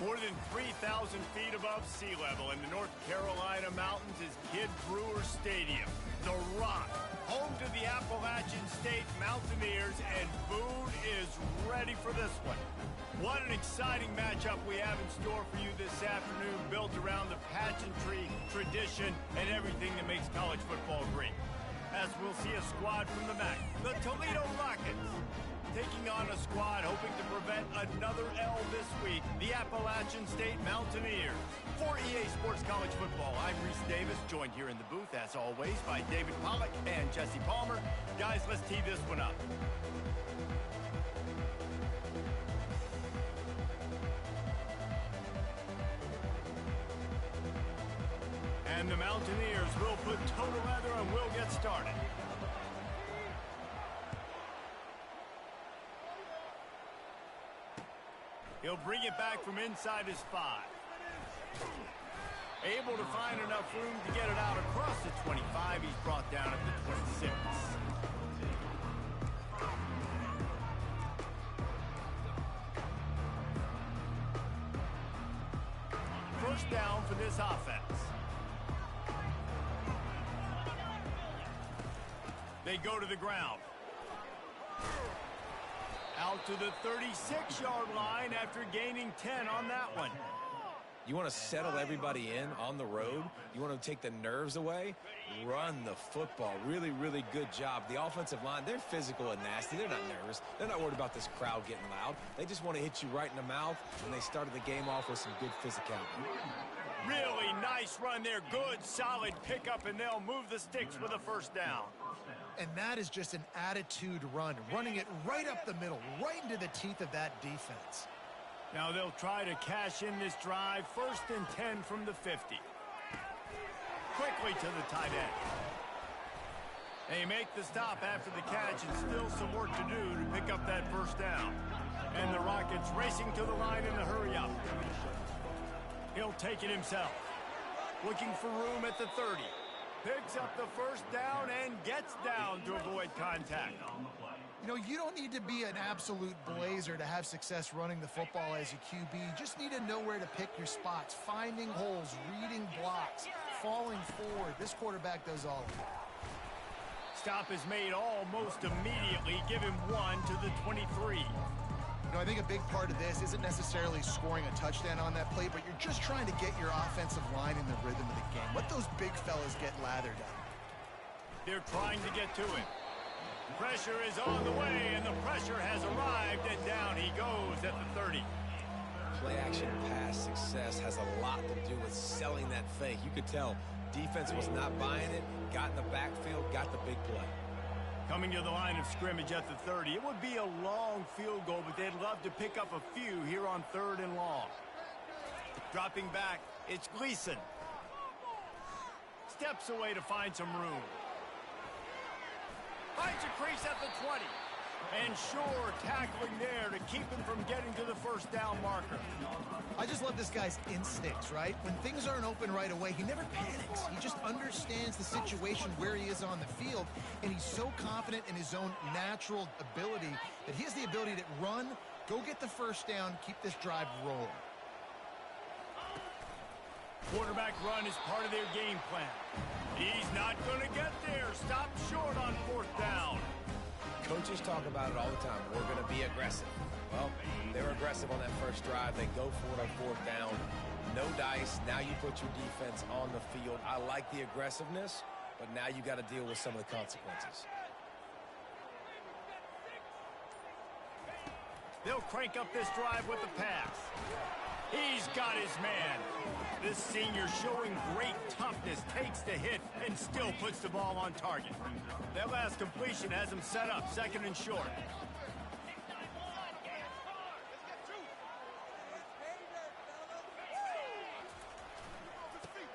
More than 3,000 feet above sea level in the North Carolina mountains is Kid Brewer Stadium, the Rock, home to the Appalachian State Mountaineers, and Boone is ready for this one. What an exciting matchup we have in store for you this afternoon, built around the pageantry, tradition, and everything that makes college football great. As we'll see a squad from the MAC, the Toledo Rockets, taking on a squad hoping to prevent another L this week, the Appalachian State Mountaineers. For EA Sports College Football, I'm Reese Davis, joined here in the booth, as always, by David Pollack and Jesse Palmer. Guys, let's tee this one up. And the Mountaineers will put toe to leather and we'll get started. He'll bring it back from inside his 5. Able to find enough room to get it out across the 25. He's brought down at the 26. First down for this offense. They go to the ground. Out to the 36-yard line after gaining 10 on that one. You want to settle everybody in on the road? You want to take the nerves away? Run the football. Really, really good job. The offensive line, they're physical and nasty. They're not nervous. They're not worried about this crowd getting loud. They just want to hit you right in the mouth, and they started the game off with some good physicality. Really nice run there. Good, solid pickup, and they'll move the sticks with a first down. And that is just an attitude run, running it right up the middle, right into the teeth of that defense. Now they'll try to cash in this drive. First and 10 from the 50. Quickly to the tight end. They make the stop after the catch, and still some work to do to pick up that first down. And the Rockets racing to the line in the hurry up. He'll take it himself. Looking for room at the 30. Picks up the first down and gets down to avoid contact. You know, you don't need to be an absolute blazer to have success running the football as a QB. You just need to know where to pick your spots, finding holes, reading blocks, falling forward. This quarterback does all of it. Stop is made almost immediately. Give him 1 to the 23. You know, I think a big part of this isn't necessarily scoring a touchdown on that play, but you're just trying to get your offensive line in the rhythm of the game. Let those big fellas get lathered up. They're trying to get to it. Pressure is on the way, and the pressure has arrived, and down he goes at the 30. Play-action pass success has a lot to do with selling that fake. You could tell defense was not buying it, got in the backfield, got the big play. Coming to the line of scrimmage at the 30. It would be a long field goal, but they'd love to pick up a few here on 3rd and long. Dropping back, it's Gleason. Steps away to find some room. Finds a crease at the 20. And sure, tackling there to keep him from getting to the first down marker. I just love this guy's instincts, right? When things aren't open right away, he never panics. He just understands the situation where he is on the field, and he's so confident in his own natural ability that he has the ability to run, go get the first down, keep this drive rolling. Quarterback run is part of their game plan. He's not going to get there. Stop short on 4th down. Coaches talk about it all the time. We're going to be aggressive. Well, they were aggressive on that first drive. They go for it on 4th down. No dice. Now you put your defense on the field. I like the aggressiveness, but now you got to deal with some of the consequences. They'll crank up this drive with the pass. He's got his man. This senior showing great toughness, takes the hit, and still puts the ball on target. That last completion has him set up 2nd and short.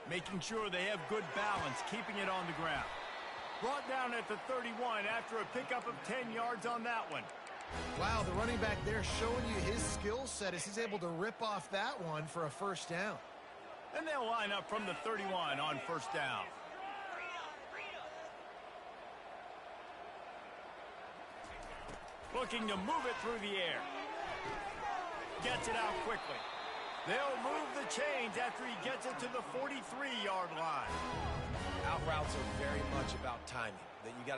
Making sure they have good balance, keeping it on the ground. Brought down at the 31 after a pickup of 10 yards on that one. Wow, the running back there showing you his skill set as he's able to rip off that one for a first down. And they'll line up from the 31 on 1st down. Looking to move it through the air. Gets it out quickly. They'll move the chains after he gets it to the 43-yard line. Out routes are very much about timing.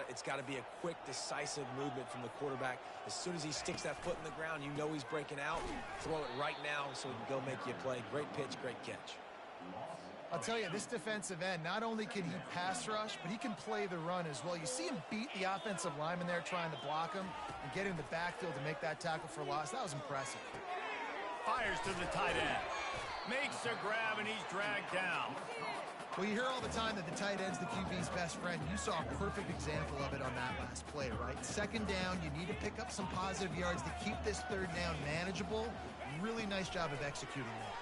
It's got to be a quick, decisive movement from the quarterback. As soon as he sticks that foot in the ground, you know he's breaking out. Throw it right now so he can go make you a play. Great pitch, great catch. I'll tell you, this defensive end, not only can he pass rush, but he can play the run as well. You see him beat the offensive lineman there trying to block him and get in the backfield to make that tackle for loss. That was impressive. Fires to the tight end. Makes a grab, and he's dragged down. Well, you hear all the time that the tight end's the QB's best friend. You saw a perfect example of it on that last play, right? Second down, you need to pick up some positive yards to keep this third down manageable. Really nice job of executing that.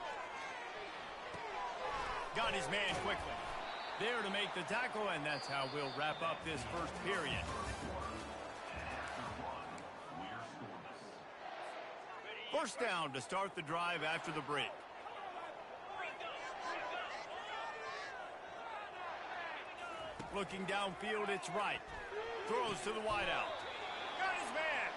Got his man quickly. There to make the tackle, and that's how we'll wrap up this first period. First down to start the drive after the break. Looking downfield, it's right. Throws to the wideout. Got his man.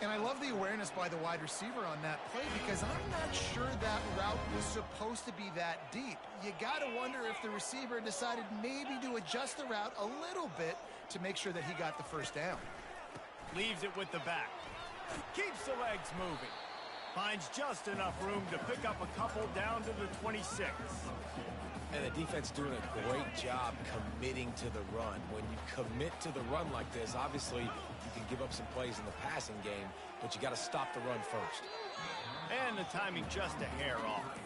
And I love the awareness by the wide receiver on that play because I'm not sure that route was supposed to be that deep. You got to wonder if the receiver decided maybe to adjust the route a little bit to make sure that he got the first down. Leaves it with the back. Keeps the legs moving. Finds just enough room to pick up a couple down to the 26. And the defense doing a great job committing to the run. When you commit to the run like this, obviously you can give up some plays in the passing game, but you got to stop the run first. And the timing just a hair off.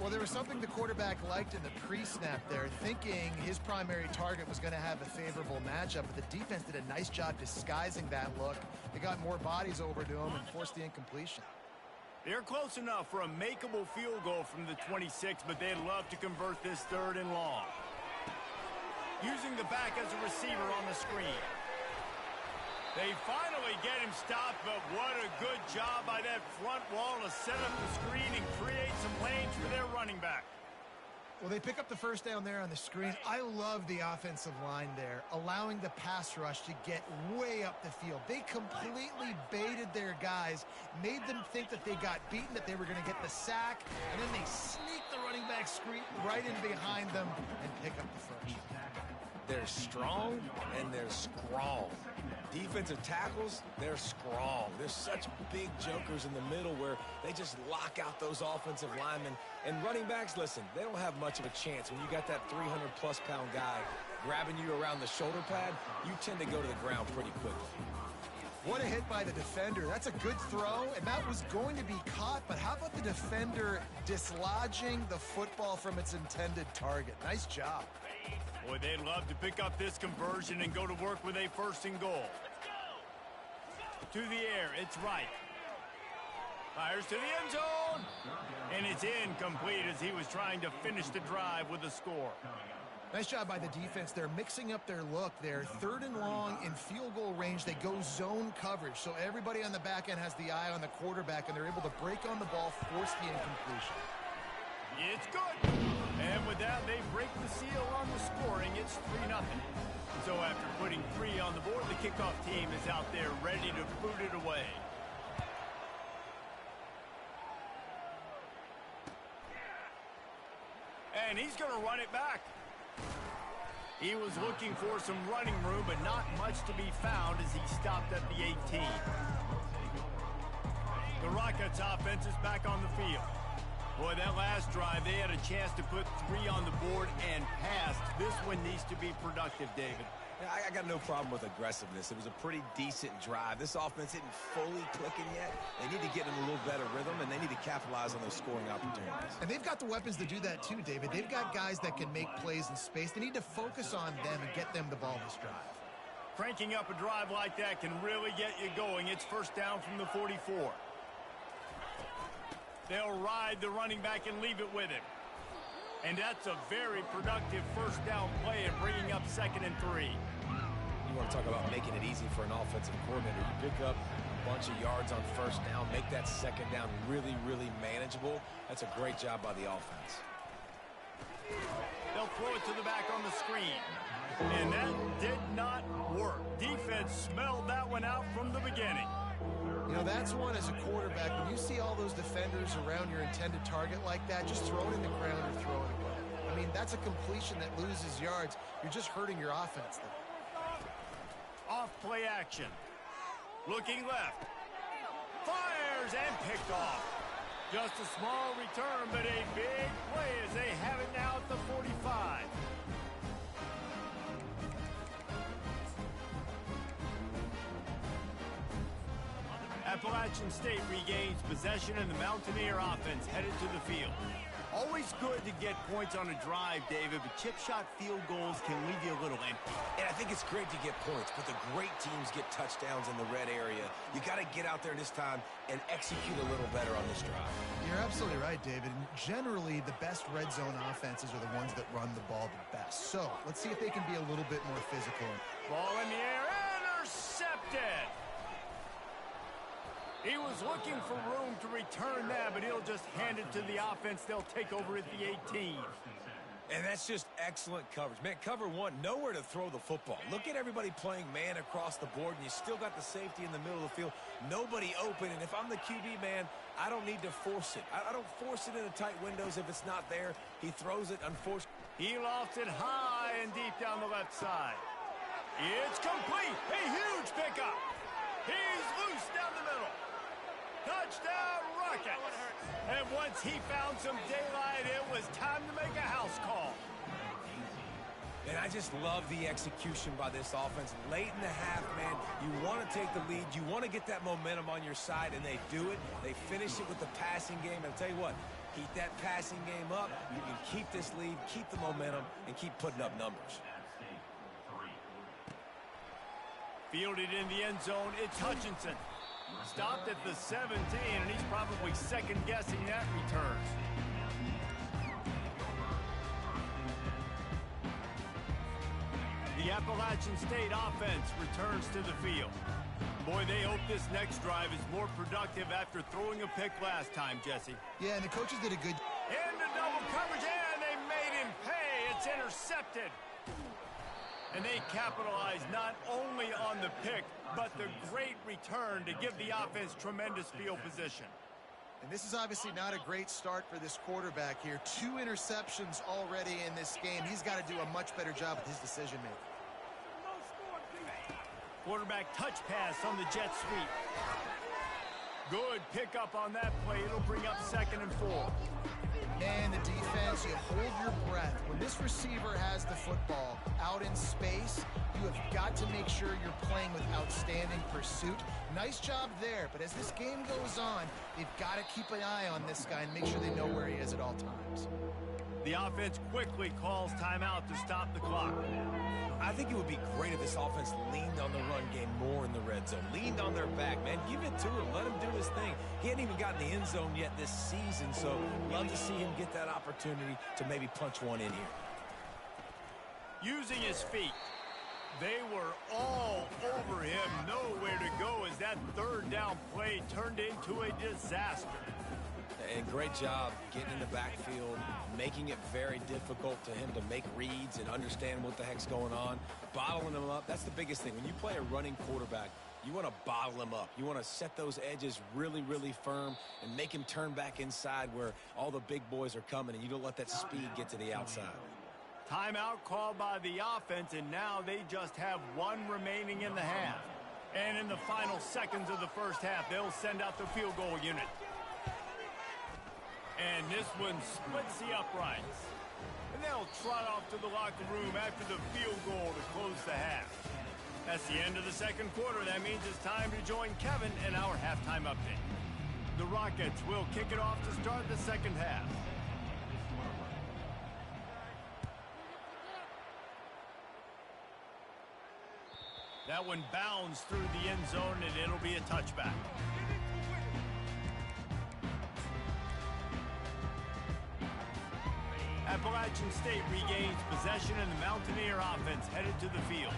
Well, there was something the quarterback liked in the pre-snap there, thinking his primary target was going to have a favorable matchup, but the defense did a nice job disguising that look. They got more bodies over to him and forced the incompletion. They're close enough for a makeable field goal from the 26, but they'd love to convert this third and long. Using the back as a receiver on the screen. They finally get him stopped, but what a good job by that front wall to set up the screen and create some lanes for their running back. Well, they pick up the first down there on the screen. I love the offensive line there, allowing the pass rush to get way up the field. They completely baited their guys, made them think that they got beaten, that they were going to get the sack, and then they sneak the running back screen right in behind them and pick up the first. They're strong and they're strong. Defensive tackles, they're strong. There's such big jokers in the middle where they just lock out those offensive linemen. And running backs, listen, they don't have much of a chance. When you got that 300-plus pound guy grabbing you around the shoulder pad, you tend to go to the ground pretty quickly. What a hit by the defender. That's a good throw, and that was going to be caught, but how about the defender dislodging the football from its intended target? Nice job. Boy, they'd love to pick up this conversion and go to work with a first and goal. To the air, it's right. Fires to the end zone. And it's incomplete as he was trying to finish the drive with a score. Nice job by the defense. They're mixing up their look there. Third and long in field goal range. They go zone coverage. So everybody on the back end has the eye on the quarterback, and they're able to break on the ball, force the incompletion. It's good. And with that, they break the seal on the scoring. It's 3-0. So after putting 3 on the board, the kickoff team is out there ready to boot it away. And he's going to run it back. He was looking for some running room, but not much to be found as he stopped at the 18. The Rockets offense is back on the field. Boy, that last drive, they had a chance to put 3 on the board and passed. This one needs to be productive, David. Yeah, I got no problem with aggressiveness. It was a pretty decent drive. This offense isn't fully clicking yet. They need to get in a little better rhythm, and they need to capitalize on those scoring opportunities. And they've got the weapons to do that too, David. They've got guys that can make plays in space. They need to focus on them and get them the ball this drive. Cranking up a drive like that can really get you going. It's first down from the 44. They'll ride the running back and leave it with him. And that's a very productive first down play and bringing up 2nd and 3. You want to talk about making it easy for an offensive coordinator. You pick up a bunch of yards on first down, make that 2nd down really, really manageable. That's a great job by the offense. They'll throw it to the back on the screen. And that did not work. Defense smelled that one out from the beginning. You know, that's one as a quarterback. When you see all those defenders around your intended target like that, just throw it in the ground or throw it away. I mean, that's a completion that loses yards. You're just hurting your offense there. Off play action. Looking left. Fires and picked off. Just a small return, but a big play as they have it now at the 45. Appalachian State regains possession and the Mountaineer offense headed to the field. Always good to get points on a drive, David, but chip shot field goals can leave you a little empty. And I think it's great to get points, but the great teams get touchdowns in the red area. You got to get out there this time and execute a little better on this drive. You're absolutely right, David. And generally, the best red zone offenses are the ones that run the ball the best. So let's see if they can be a little bit more physical. Ball in the air, intercepted. He was looking for room to return that, but he'll just hand it to the offense. They'll take over at the 18. And that's just excellent coverage. Man, cover one, nowhere to throw the football. Look at everybody playing man across the board, and you still got the safety in the middle of the field. Nobody open, and if I'm the QB, man, I don't need to force it. I don't force it into tight windows if it's not there. He throws it, unfortunately. He lofts it high and deep down the left side. It's complete. A huge pickup. He's loose down the middle. Touchdown, Rockets. And once he found some daylight, it was time to make a house call. And I just love the execution by this offense. Late in the half, man, you want to take the lead. You want to get that momentum on your side, and they do it. They finish it with the passing game. And I'll tell you what, keep that passing game up. You can keep this lead, keep the momentum, and keep putting up numbers. Fielded in the end zone, it's Hutchinson. Stopped at the 17, and he's probably second-guessing that return. The Appalachian State offense returns to the field. Boy, they hope this next drive is more productive after throwing a pick last time, Jesse. Yeah, and the coaches did a good... Into double coverage, and they made him pay. It's intercepted. And they capitalized not only on the pick, but the great return to give the offense tremendous field position. And this is obviously not a great start for this quarterback here. 2 interceptions already in this game. He's got to do a much better job with his decision-making. Quarterback touch pass on the jet sweep. Good pickup on that play. It'll bring up 2nd and 4. And the defense, you hold your breath. When this receiver has the football out in space, you have got to make sure you're playing with outstanding pursuit. Nice job there, but as this game goes on, they've got to keep an eye on this guy and make sure they know where he is at all times. The offense quickly calls timeout to stop the clock. I think it would be great if this offense leaned on the run game more in the red zone. Leaned on their back, man. Give it to him. Let him do his thing. He hadn't even gotten the end zone yet this season, so love to see him get that opportunity to maybe punch one in here. Using his feet. They were all over him. Nowhere to go as that 3rd down play turned into a disaster. And great job getting in the backfield, making it very difficult to him to make reads and understand what the heck's going on, bottling him up. That's the biggest thing. When you play a running quarterback, you want to bottle him up. You want to set those edges really, really firm and make him turn back inside where all the big boys are coming, and you don't let that speed get to the outside. Timeout called by the offense, and now they just have 1 remaining in the half. And in the final seconds of the first half, they'll send out the field goal unit. And this one splits the uprights. And they'll trot off to the locker room after the field goal to close the half. That's the end of the 2nd quarter. That means it's time to join Kevin in our halftime update. The Rockets will kick it off to start the 2nd half. That one bounds through the end zone, and it'll be a touchback. Appalachian State regains possession, and the Mountaineer offense headed to the field.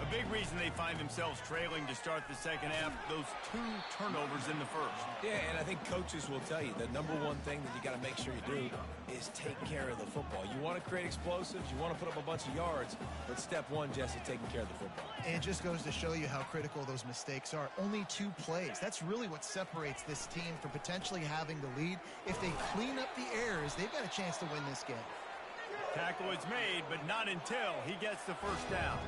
A big reason they find themselves trailing to start the second half, those 2 turnovers in the first. Yeah, and I think coaches will tell you the number one thing that you got to make sure you do is take care of the football. You want to create explosives, you want to put up a bunch of yards, but step one, Jesse, taking care of the football. And it just goes to show you how critical those mistakes are. Only 2 plays. That's really what separates this team from potentially having the lead. If they clean up the errors, they've got a chance to win this game. Tackle is made, but not until he gets the first down.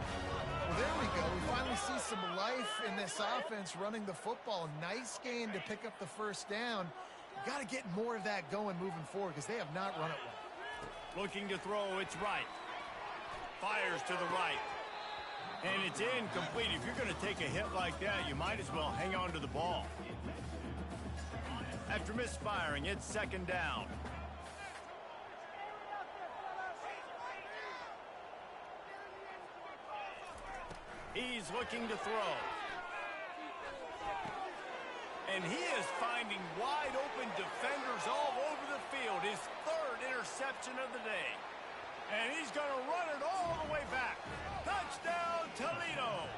Well, there we go. We finally see some life in this offense running the football. Nice game to pick up the first down. Got to get more of that going moving forward because they have not run it well. Looking to throw, it's right. Fires to the right. And it's incomplete. If you're going to take a hit like that, you might as well hang on to the ball. After misfiring, it's second down. He's looking to throw. And he is finding wide open defenders all over the field. His 3rd interception of the day. And he's going to run it all the way back. Touchdown, Toledo.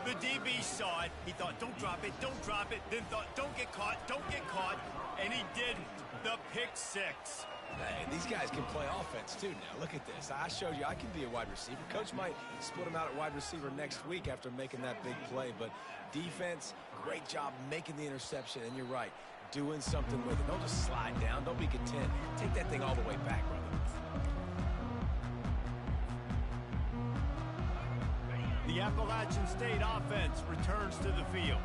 The DB saw it. He thought, don't drop it, don't drop it. Then thought, don't get caught, don't get caught. And he didn't. The pick 6. Hey, these guys can play offense, too, now. Look at this. I showed you I can be a wide receiver. Coach might split him out at wide receiver next week after making that big play. But defense, great job making the interception. And you're right, doing something with it. Don't just slide down. Don't be content. Take that thing all the way back, brother. The Appalachian State offense returns to the field.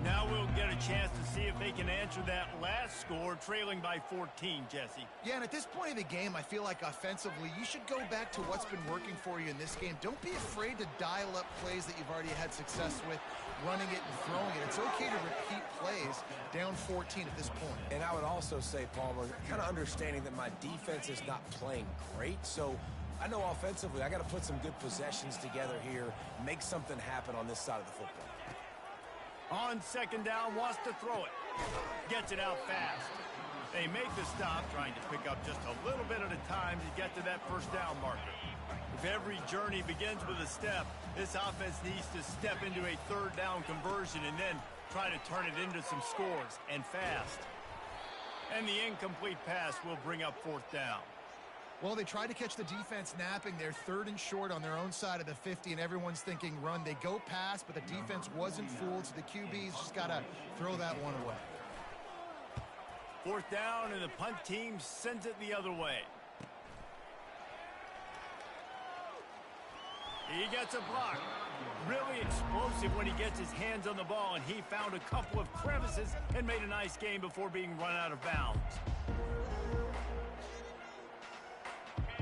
Now we'll get a chance to see if they can answer that last score, trailing by 14, Jesse. Yeah, and at this point of the game, I feel like offensively, you should go back to what's been working for you in this game. Don't be afraid to dial up plays that you've already had success with, running it and throwing it. It's okay to repeat plays down 14 at this point. And I would also say, Palmer, kind of understanding that my defense is not playing great, so I know offensively I got to put some good possessions together here, make something happen on this side of the football. On second down, wants to throw it. Gets it out fast. They make the stop, trying to pick up just a little bit at a time to get to that first down marker. If every journey begins with a step, this offense needs to step into a 3rd down conversion and then try to turn it into some scores, and fast. And the incomplete pass will bring up 4th down. Well, they tried to catch the defense napping. They're 3rd and short on their own side of the 50, and everyone's thinking run. They go pass, but the defense wasn't fooled, so the QB's just got to throw that one away. 4th down, and the punt team sends it the other way. He gets a block. Really explosive when he gets his hands on the ball, and he found a couple of crevices and made a nice game before being run out of bounds.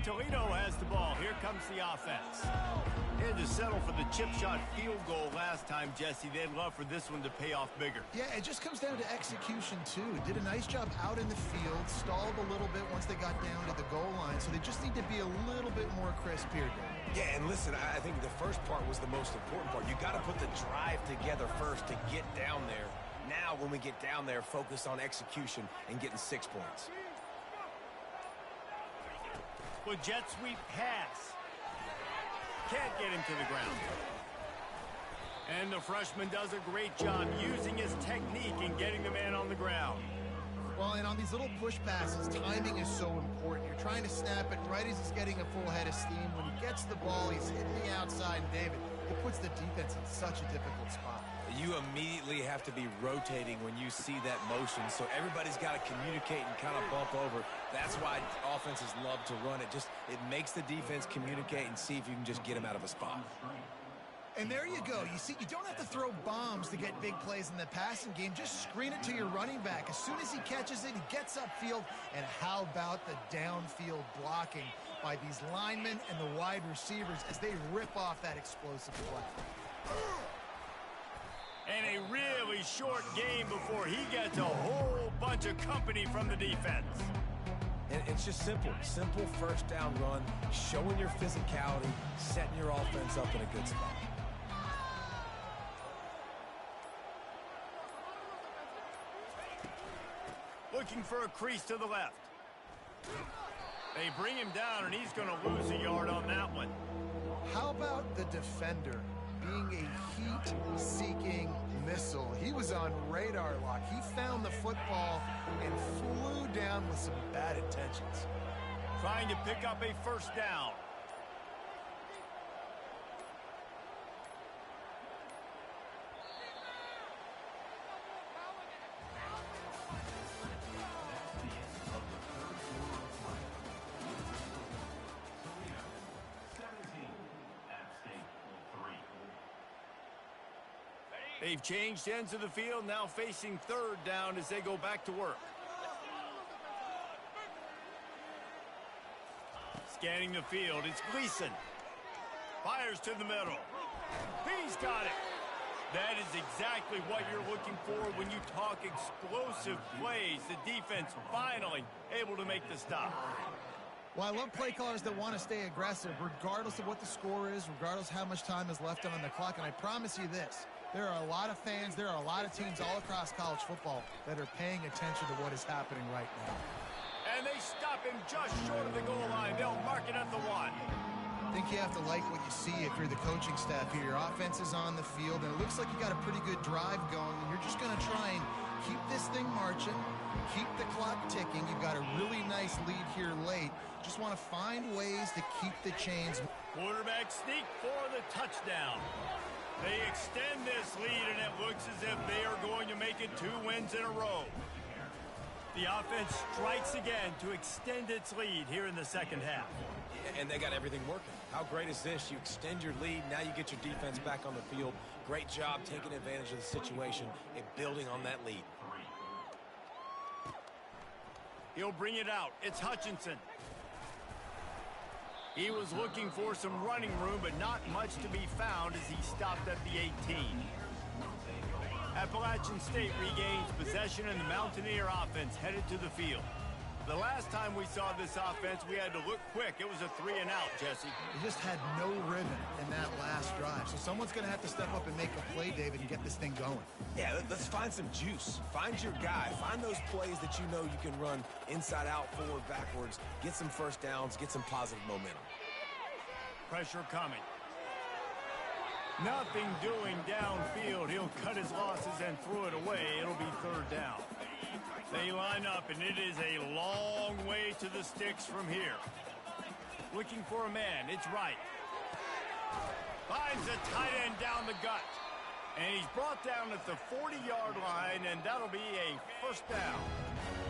Toledo has the ball. Here comes the offense. They had to settle for the chip shot field goal last time, Jesse. They'd love for this one to pay off bigger. Yeah, it just comes down to execution, too. Did a nice job out in the field, stalled a little bit once they got down to the goal line, so they just need to be a little bit more crisp here. Yeah, and listen, I think the first part was the most important part. You got to put the drive together first to get down there. Now, when we get down there, focus on execution and getting 6 points. With jet sweep pass. Can't get him to the ground. And the freshman does a great job using his technique and getting the man on the ground. Well, and on these little push passes, timing is so important. You're trying to snap it right as he's getting a full head of steam. When he gets the ball, he's hitting the outside, and David, it puts the defense in such a difficult spot. You immediately have to be rotating when you see that motion, so everybody's got to communicate and kind of bump over. That's why offenses love to run it. It makes the defense communicate and see if you can just get them out of a spot. And there you go. You see, you don't have to throw bombs to get big plays in the passing game. Just screen it to your running back. As soon as he catches it, he gets upfield. And how about the downfield blocking by these linemen and the wide receivers as they rip off that explosive play. And a really short game before he gets a whole bunch of company from the defense. And it's just simple first down run, showing your physicality, setting your offense up in a good spot. Looking for a crease to the left. They bring him down, and he's going to lose a yard on that one. How about the defender being a heat-seeking missile? He was on radar lock. He found the football and flew down with some bad intentions. Trying to pick up a first down. They've changed ends of the field, now facing third down as they go back to work. Scanning the field, it's Gleason. Fires to the middle. He's got it. That is exactly what you're looking for when you talk explosive plays. The defense finally able to make the stop. Well, I love play callers that want to stay aggressive, regardless of what the score is, regardless how much time is left on the clock. And I promise you this, there are a lot of fans, there are a lot of teams all across college football that are paying attention to what is happening right now. And they stop him just short of the goal line. They'll mark it at the 1. I think you have to like what you see if you're the coaching staff here. Your offense is on the field, and it looks like you got a pretty good drive going, and you're just going to try and keep this thing marching, keep the clock ticking. You've got a really nice lead here late. Just want to find ways to keep the chains. Quarterback sneak for the touchdown. They extend this lead, and it looks as if they are going to make it 2 wins in a row. The offense strikes again to extend its lead here in the second half. And they got everything working. How great is this? You extend your lead, now you get your defense back on the field. Great job taking advantage of the situation and building on that lead. He'll bring it out. It's Hutchinson. He was looking for some running room, but not much to be found as he stopped at the 18. Appalachian State regains possession, and the Mountaineer offense headed to the field. The last time we saw this offense, we had to look quick. It was a 3-and-out, Jesse. They just had no rhythm in that last drive. So someone's going to have to step up and make a play, David, and get this thing going. Yeah, let's find some juice. Find your guy. Find those plays that you know you can run inside out, forward, backwards. Get some first downs. Get some positive momentum. Pressure coming. Nothing doing downfield. He'll cut his losses and throw it away. It'll be third down. They line up, and it is a long way to the sticks from here. Looking for a man. It's Wright. Finds a tight end down the gut. And he's brought down at the 40-yard line, and that'll be a first down.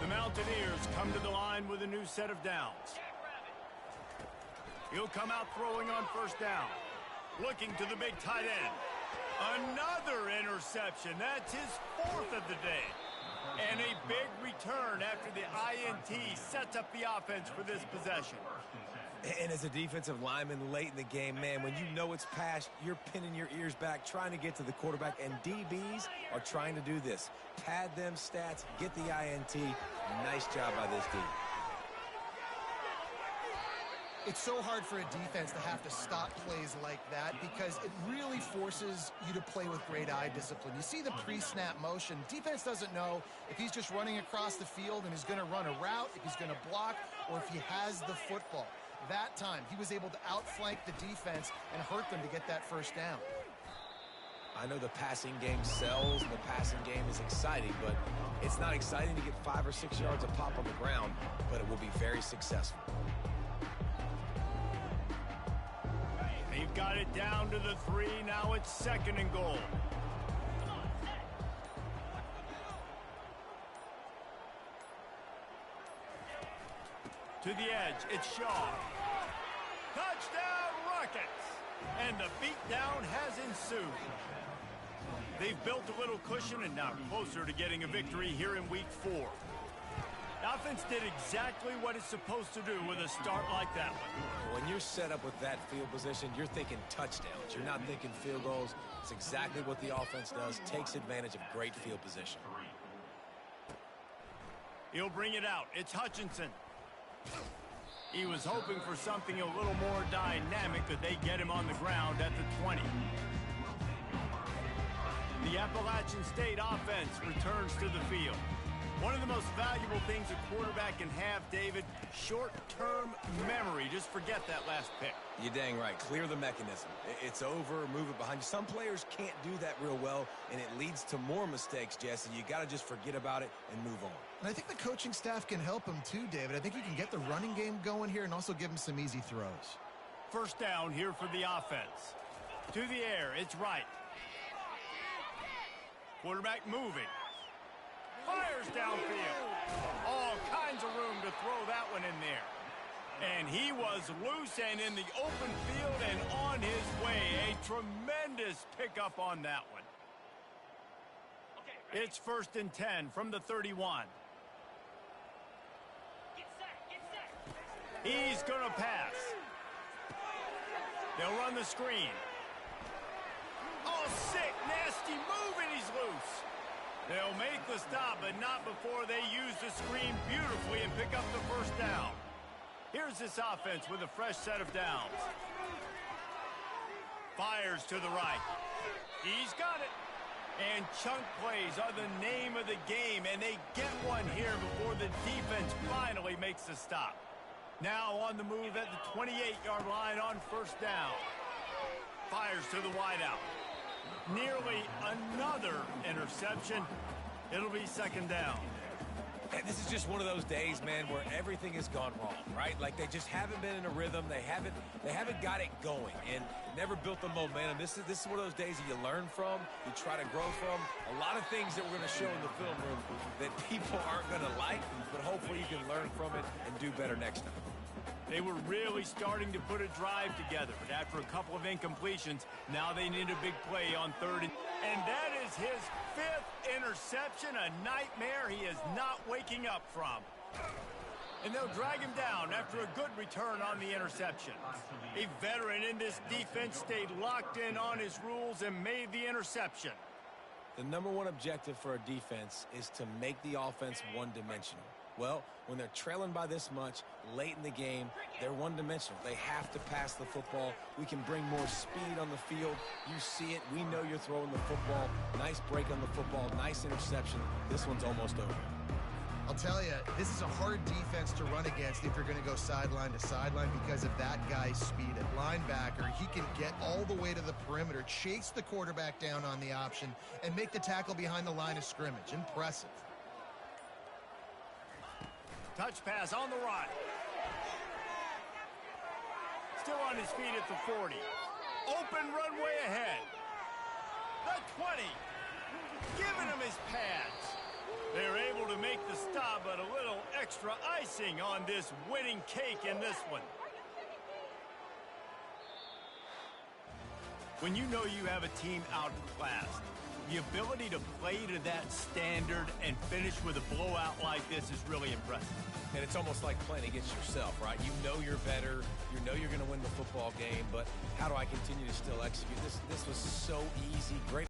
The Mountaineers come to the line with a new set of downs. He'll come out throwing on first down. Looking to the big tight end. Another interception. That's his 4th of the day. And a big return after the INT sets up the offense for this possession. And as a defensive lineman late in the game, man, when you know it's past, you're pinning your ears back, trying to get to the quarterback, and DBs are trying to do this. Pad them stats, get the INT. Nice job by this D. It's so hard for a defense to have to stop plays like that because it really forces you to play with great eye discipline. You see the pre-snap motion. Defense doesn't know if he's just running across the field and he's going to run a route, if he's going to block, or if he has the football. That time, he was able to outflank the defense and hurt them to get that first down. I know the passing game sells, and the passing game is exciting, but it's not exciting to get 5 or 6 yards of pop on the ground, but it will be very successful. They've got it down to the 3. Now it's 2nd and goal. To the edge, it's Shaw. Touchdown Rockets! And the beatdown has ensued. They've built a little cushion and now closer to getting a victory here in week 4. The offense did exactly what it's supposed to do with a start like that one. When you're set up with that field position, you're thinking touchdowns. You're not thinking field goals. It's exactly what the offense does. Takes advantage of great field position. He'll bring it out. It's Hutchinson. He was hoping for something a little more dynamic. Could they get him on the ground at the 20? The Appalachian State offense returns to the field. One of the most valuable things a quarterback can have, David, short-term memory. Just forget that last pick. You're dang right. Clear the mechanism. It's over, move it behind you. Some players can't do that real well, and it leads to more mistakes, Jesse. You got to just forget about it and move on. And I think the coaching staff can help him too, David. I think he can get the running game going here and also give him some easy throws. First down here for the offense. To the air, it's right. Quarterback moving. Fires downfield. All kinds of room to throw that one in there. And he was loose and in the open field and on his way. A tremendous pickup on that one. It's 1st and 10 from the 31. He's going to pass. They'll run the screen. Oh, sick, nasty move, and he's loose. They'll make the stop, but not before they use the screen beautifully and pick up the first down. Here's this offense with a fresh set of downs. Fires to the right. He's got it. And chunk plays are the name of the game, and they get one here before the defense finally makes the stop. Now on the move at the 28-yard line on first down. Fires to the wideout. Nearly another interception. It'll be 2nd down. And this is just one of those days, man, where everything has gone wrong, right? Like they just haven't been in a rhythm. They haven't got it going and never built the momentum. This is one of those days that you learn from, you try to grow from. A lot of things that we're going to show in the film room that people aren't going to like, but hopefully you can learn from it and do better next time. They were really starting to put a drive together, but after a couple of incompletions, now they need a big play on 3rd. And that is his 5th interception, a nightmare he is not waking up from. And they'll drag him down after a good return on the interception. A veteran in this defense stayed locked in on his rules and made the interception. The number one objective for a defense is to make the offense one-dimensional. Well, when they're trailing by this much late in the game, they're one-dimensional. They have to pass the football. We can bring more speed on the field. You see it. We know you're throwing the football. Nice break on the football. Nice interception. This one's almost over. I'll tell you, this is a hard defense to run against if you're going to go sideline to sideline because of that guy's speed. At linebacker, he can get all the way to the perimeter, chase the quarterback down on the option, and make the tackle behind the line of scrimmage. Impressive. Touch pass on the right. Still on his feet at the 40. Open runway ahead. The 20. Giving him his pads. They're able to make the stop, but a little extra icing on this winning cake in this one. When you know you have a team outclassed, the ability to play to that standard and finish with a blowout like this is really impressive. And it's almost like playing against yourself, right? You know you're better. You know you're going to win the football game, but how do I continue to still execute? This was so easy. Great.